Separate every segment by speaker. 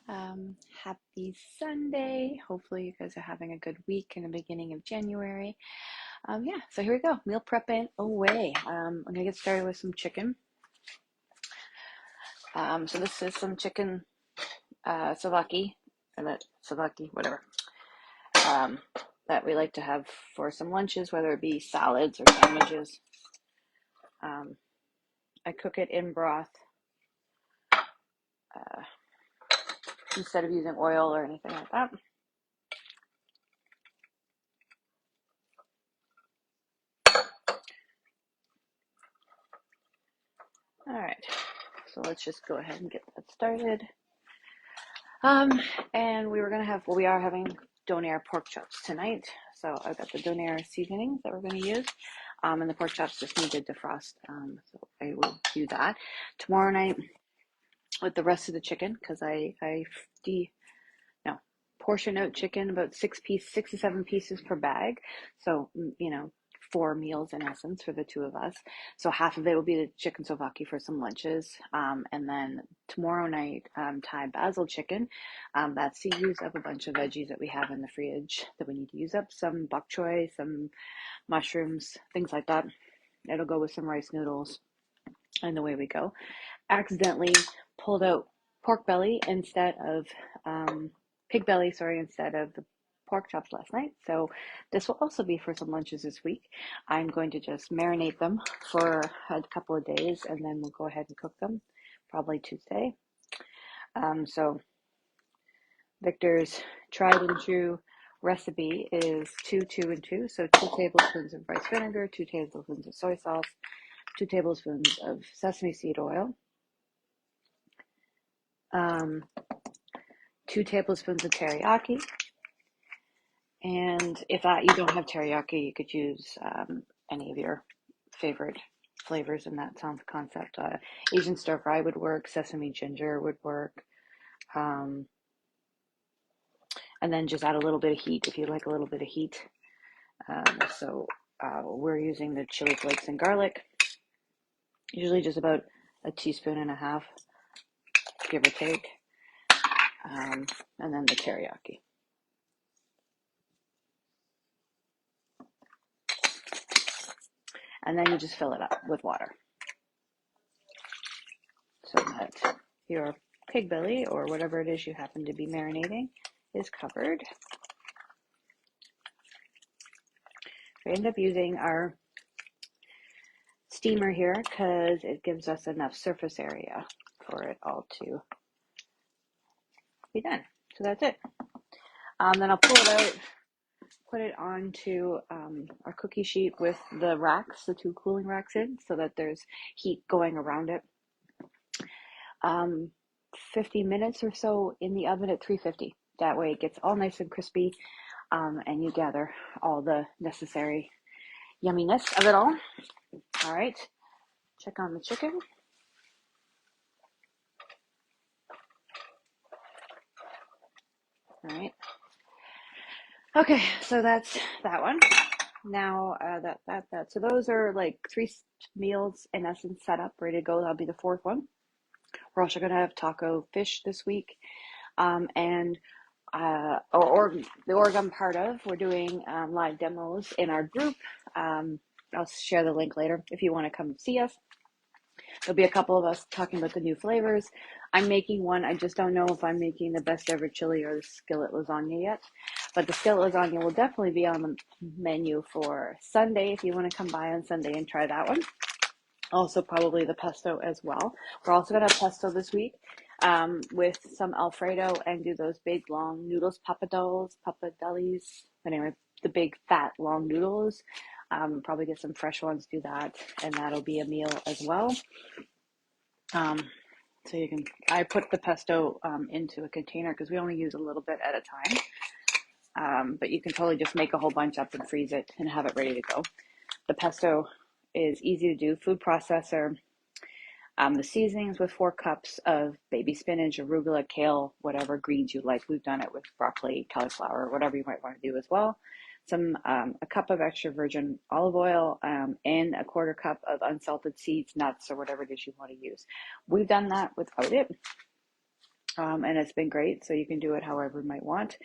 Speaker 1: Happy Sunday. Hopefully you guys are having a good week in the beginning of January. Yeah, so here we go. Meal prepping away. I'm gonna get started with some chicken. So this is some chicken souvlaki, whatever. Um, that we like to have for some lunches, whether it be salads or sandwiches. I cook it in broth uh, instead of using oil or anything like that. All right, so let's just go ahead and get that started. And we are having Donair pork chops tonight. So I've got the Donair seasonings that we're going to use. And the pork chops just need to defrost. So I will do that tomorrow night with the rest of the chicken because portion out chicken about 6 to 7 pieces per bag. So, 4 meals in essence for the two of us. So half of it will be the chicken souvlaki for some lunches. And then tomorrow night, Thai basil chicken. That's to use up a bunch of veggies that we have in the fridge that we need to use up. Some bok choy, some mushrooms, things like that. It'll go with some rice noodles and away we go. Accidentally pulled out pork belly instead of pig belly, instead of the pork chops last night. So this will also be for some lunches this week. I'm going to just marinate them for a couple of days and then we'll go ahead and cook them probably Tuesday. So Victor's tried and true recipe is 2, 2, and 2. So 2 tablespoons of rice vinegar, 2 tablespoons of soy sauce, 2 tablespoons of sesame seed oil, 2 tablespoons of teriyaki. And if you don't have teriyaki, you could use any of your favorite flavors in that concept. Asian stir fry would work. Sesame ginger would work. And then just add a little bit of heat if you like a little bit of heat. We're using the chili flakes and garlic. Usually just about a teaspoon and a half, give or take. And then the teriyaki. And then you just fill it up with water so that your pig belly or whatever it is you happen to be marinating is covered. We end up using our steamer here because it gives us enough surface area for it all to be done. So that's it. Then I'll pull it out, put it onto our cookie sheet with the racks, the 2 cooling racks in, so that there's heat going around it. 50 minutes or so in the oven at 350. That way it gets all nice and crispy, and you gather all the necessary yumminess of it all. All right, check on the chicken. All right. Okay, so that's that one. Now so those are like 3 meals in essence set up, ready to go. That'll be the 4th one. We're also gonna have taco fish this week, and the org I'm part of, we're doing live demos in our group. I'll share the link later if you want to come see us. There'll be a couple of us talking about the new flavors. I'm making one. I just don't know if I'm making the best ever chili or the skillet lasagna yet. But the skillet lasagna will definitely be on the menu for Sunday if you want to come by on Sunday and try that one. Also probably the pesto as well. We're also going to have pesto this week with some Alfredo and do those big long noodles, pappardelles. Anyway, the big fat long noodles. Probably get some fresh ones, do that, and that'll be a meal as well. So I put the pesto into a container because we only use a little bit at a time. But you can totally just make a whole bunch up and freeze it and have it ready to go. The pesto is easy to do, food processor. The seasonings with 4 cups of baby spinach, arugula, kale, whatever greens you like. We've done it with broccoli, cauliflower, whatever you might want to do as well. A cup of extra virgin olive oil, and a 1/4 cup of unsalted seeds, nuts, or whatever it is you want to use. We've done that without it. and it's been great. So you can do it however you might want.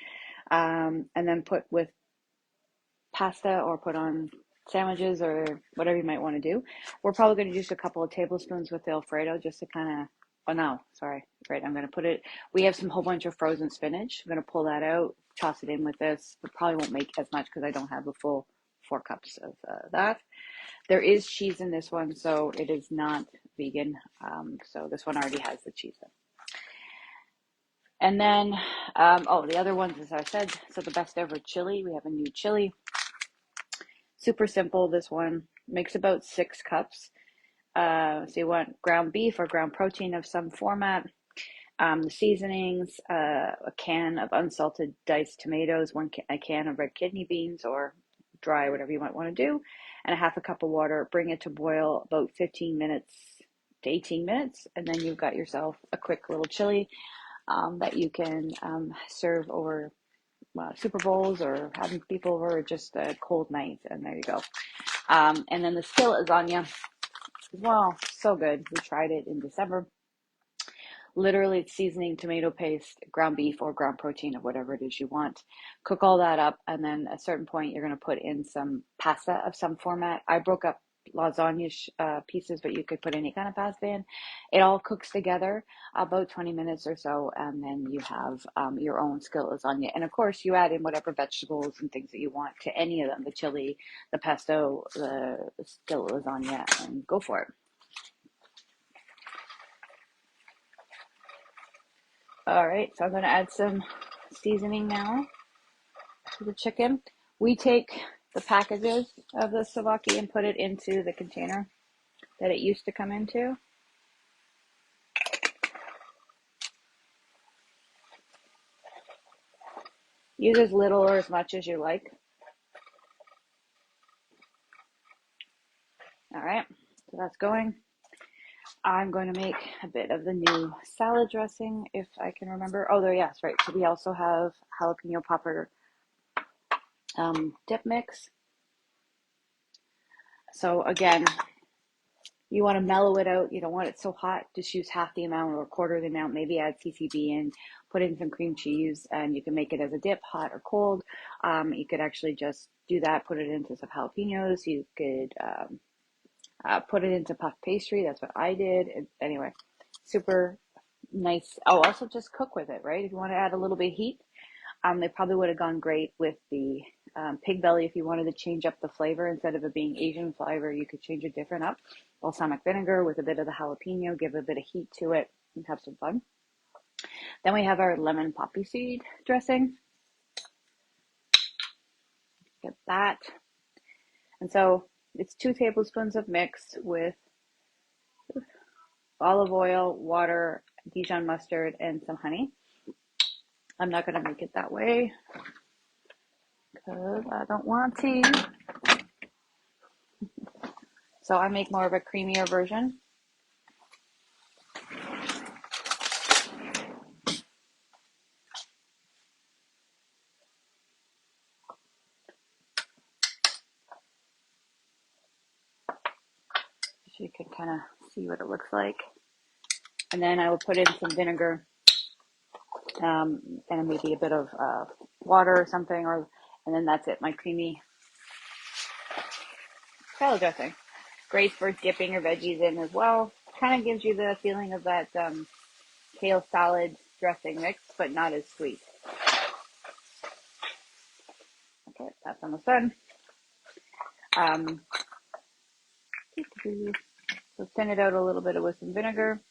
Speaker 1: And then put with pasta or put on sandwiches or whatever you might want to do. We're probably going to use a couple of tablespoons with the Alfredo just to kind of, oh no, sorry, right, I'm going to put it, we have some whole bunch of frozen spinach. I'm going to pull that out, toss it in with this, but probably won't make as much because I don't have the full 4 cups of that. There is cheese in this one, so it is not vegan. So this one already has the cheese in. And then, the other ones, as I said, so the best ever chili. We have a new chili. Super simple, this one. Makes about 6 cups. So you want ground beef or ground protein of some format. The seasonings, a can of unsalted diced tomatoes, a can of red kidney beans or dry, whatever you might want to do, and a half a cup of water. Bring it to boil about 15 minutes to 18 minutes, and then you've got yourself a quick little chili that you can serve over Super Bowls or having people over, or just a cold night, and there you go. And then the skillet lasagna, well, so good. We tried it in December. Literally, it's seasoning, tomato paste, ground beef or ground protein of whatever it is you want. Cook all that up, and then at a certain point, you're going to put in some pasta of some format. I broke up lasagna pieces, but you could put any kind of pasta in. It all cooks together about 20 minutes or so, and then you have your own skillet lasagna. And of course, you add in whatever vegetables and things that you want to any of them, the chili, the pesto, the skillet lasagna, and go for it. All right, so I'm going to add some seasoning now to the chicken. We take the packages of the souvlaki and put it into the container that it used to come into. Use as little or as much as you like. All right, so that's going. I'm going to make a bit of the new salad dressing, if I can remember. Oh, there, yes, right. So we also have jalapeno popper dip mix. So again, you want to mellow it out. You don't want it so hot. Just use half the amount or a quarter of the amount. Maybe add CCB in, put in some cream cheese, and you can make it as a dip, hot or cold. You could actually just do that, put it into some jalapenos. You could put it into puff pastry. That's what I did. Anyway, super nice. Oh, also just cook with it, right? If you want to add a little bit of heat, they probably would have gone great with the pig belly. If you wanted to change up the flavor, instead of it being Asian flavor, you could change it different up. Balsamic vinegar with a bit of the jalapeno, give a bit of heat to it, and have some fun. Then we have our lemon poppy seed dressing. Get that. And so it's 2 tablespoons of mix with olive oil, water, Dijon mustard, and some honey. I'm not going to make it that way because I don't want to. So I make more of a creamier version. So you can kind of see what it looks like. And then I will put in some vinegar and maybe a bit of water or something, and then that's it, my creamy salad dressing. Great for dipping your veggies in as well. Kind of gives you the feeling of that kale salad dressing mix, but not as sweet. Okay, that's almost done. So thin it out a little bit with some vinegar.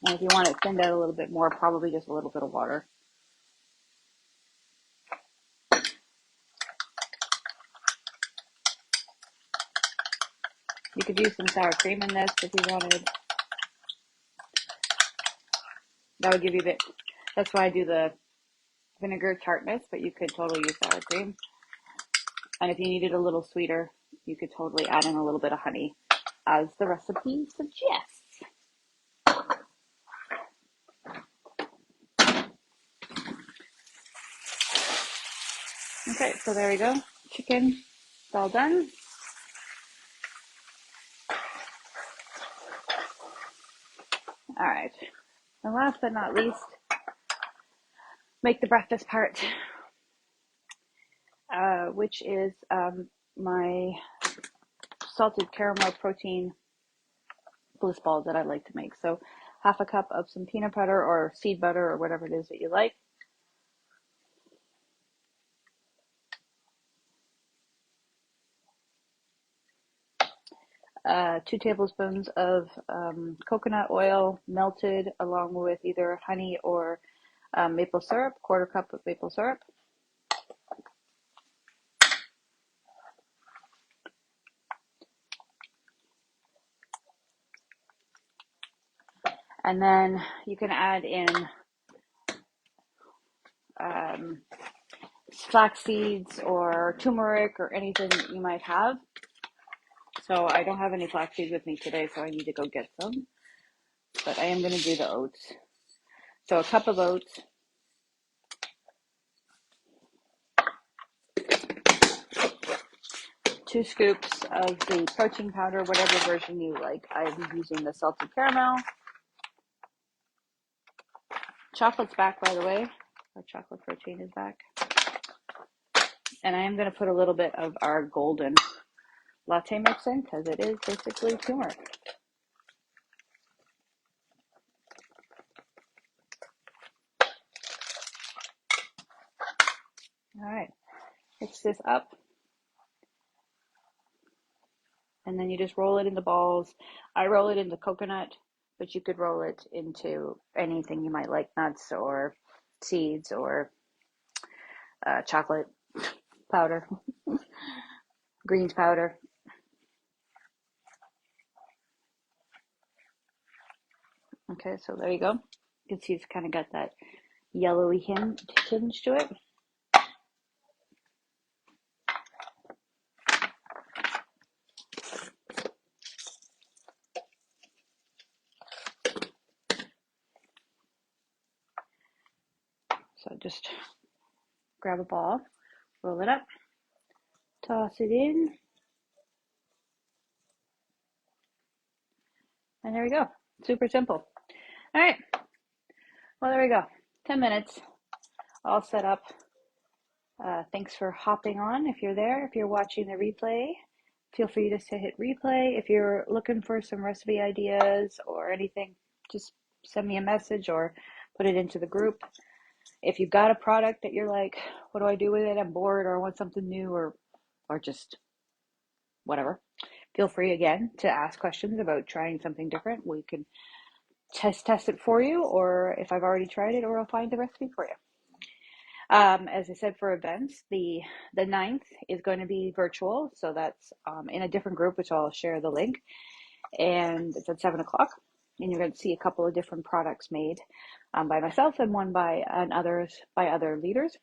Speaker 1: And if you want it thinned out a little bit more, probably just a little bit of water. You could use some sour cream in this if you wanted. That would give you a bit, that's why I do the vinegar tartness, but you could totally use sour cream. And if you needed a little sweeter, you could totally add in a little bit of honey, as the recipe suggests. Okay, so there we go. chicken. It's all done. All right. And last but not least, make the breakfast part, which is my salted caramel protein bliss balls that I like to make. So half a cup of some peanut butter or seed butter or whatever it is that you like. 2 tablespoons of coconut oil melted along with either honey or maple syrup, quarter cup of maple syrup. And then you can add in flax seeds or turmeric or anything that you might have. So I don't have any flax seeds with me today, so I need to go get some. But I am going to do the oats. So a cup of oats, 2 scoops of the protein powder, whatever version you like. I'm using the salted caramel. Chocolate's back, by the way. Our chocolate protein is back. And I am going to put a little bit of our golden latte mix in because it is basically turmeric. All right, mix this up. And then you just roll it into balls. I roll it into coconut, but you could roll it into anything you might like, nuts or seeds or chocolate powder, greens powder. Okay, so there you go. You can see it's kind of got that yellowy tinge to it. So just grab a ball, roll it up, toss it in, and there we go. Super simple. All right. Well, there we go. 10 minutes, all set up. Thanks for hopping on. If you're there, if you're watching the replay, feel free just to hit replay. If you're looking for some recipe ideas or anything, just send me a message or put it into the group. If you've got a product that you're like, what do I do with it? I'm bored or I want something new or just whatever. Feel free again to ask questions about trying something different. We can test it for you, or if I've already tried it, or I'll find the recipe for you. As I said, for events, the 9th is going to be virtual, so that's in a different group, which I'll share the link, and it's at 7 o'clock, and you're going to see a couple of different products made by myself and one by other leaders.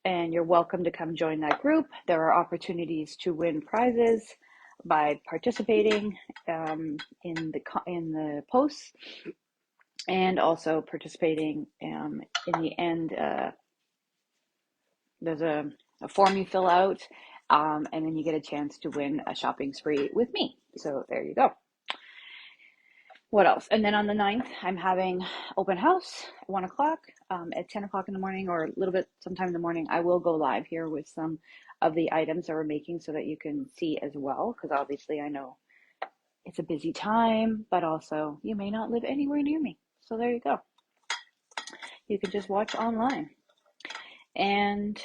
Speaker 1: And you're welcome to come join that group. There are opportunities to win prizes by participating in the posts, and also participating in the end. There's a form you fill out, and then you get a chance to win a shopping spree with me. So there you go. What else? And then on the 9th, I'm having open house at 1 o'clock, at 10 o'clock in the morning, or a little bit sometime in the morning. I will go live here with some of the items that we're making so that you can see as well, because obviously I know it's a busy time, but also you may not live anywhere near me. So there you go. You can just watch online. And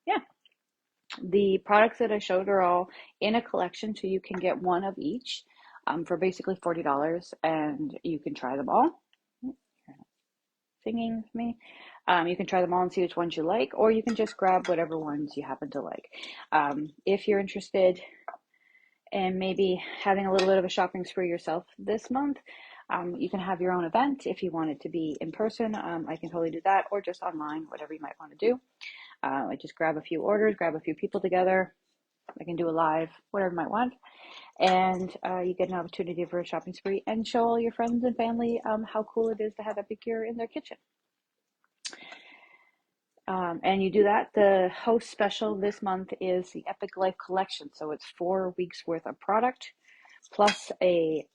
Speaker 1: yeah, the products that I showed are all in a collection, so you can get one of each for basically $40, and you can try them all. Singing with me. You can try them all and see which ones you like, or you can just grab whatever ones you happen to like. If you're interested in maybe having a little bit of a shopping spree yourself this month, you can have your own event. If you want it to be in person, I can totally do that, or just online, whatever you might want to do. I just grab a few orders, grab a few people together. I can do a live, whatever you might want. And you get an opportunity for a shopping spree and show all your friends and family how cool it is to have Epicure in their kitchen. And you do that. The host special this month is the Epic Life Collection. So it's 4 weeks worth of product plus a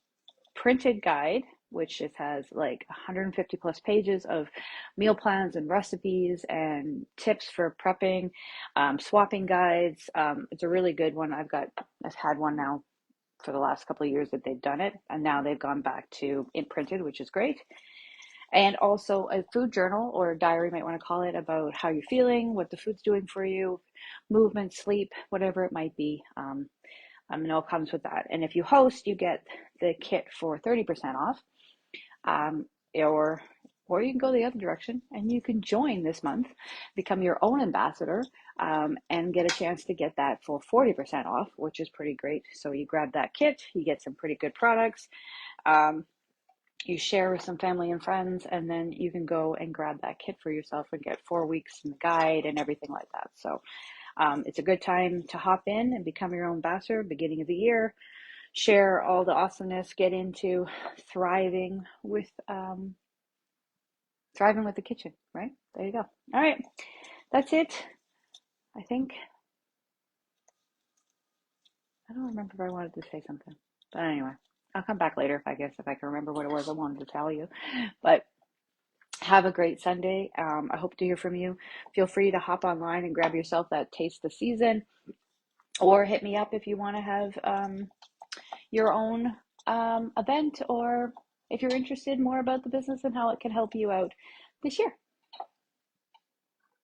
Speaker 1: printed guide, which it has like 150 plus pages of meal plans and recipes and tips for prepping, swapping guides. It's a really good one. I've had one now for the last couple of years that they've done it, and now they've gone back to printed, which is great. And also a food journal or diary, you might want to call it, about how you're feeling, what the food's doing for you, movement, sleep, whatever it might be. It all comes with that. And if you host, you get the kit for 30% off. Um, or you can go the other direction and you can join this month, become your own ambassador, and get a chance to get that for 40% off, which is pretty great. So you grab that kit, you get some pretty good products. You share with some family and friends, and then you can go and grab that kit for yourself and get 4 weeks in the guide and everything like that. So it's a good time to hop in and become your own ambassador, beginning of the year, share all the awesomeness, get into thriving with the kitchen, right? There you go. All right, that's it. I think, I don't remember if I wanted to say something, but anyway, I'll come back later if I can remember what it was I wanted to tell you. But have a great Sunday. I hope to hear from you. Feel free to hop online and grab yourself that Taste the Season, or hit me up if you want to have your own event, or if you're interested more about the business and how it can help you out this year.